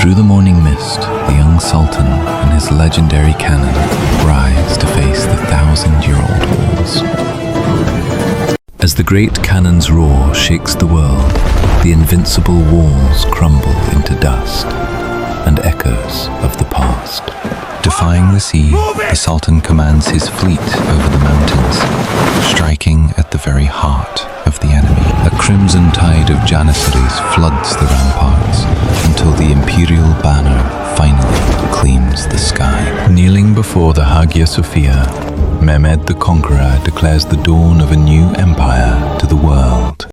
Through the morning mist, the young Sultan and his legendary cannon rise to face the 1,000-year-old walls. As the great cannon's roar shakes the world, the invincible walls crumble into dust and echoes of the past. Defying the sea, the Sultan commands his fleet over the mountains, striking at the very heart of the enemy. A crimson tide of Janissaries floods the ramparts until the imperial banner finally gleams the sky. Kneeling before the Hagia Sophia, Mehmed the Conqueror declares the dawn of a new empire to the world.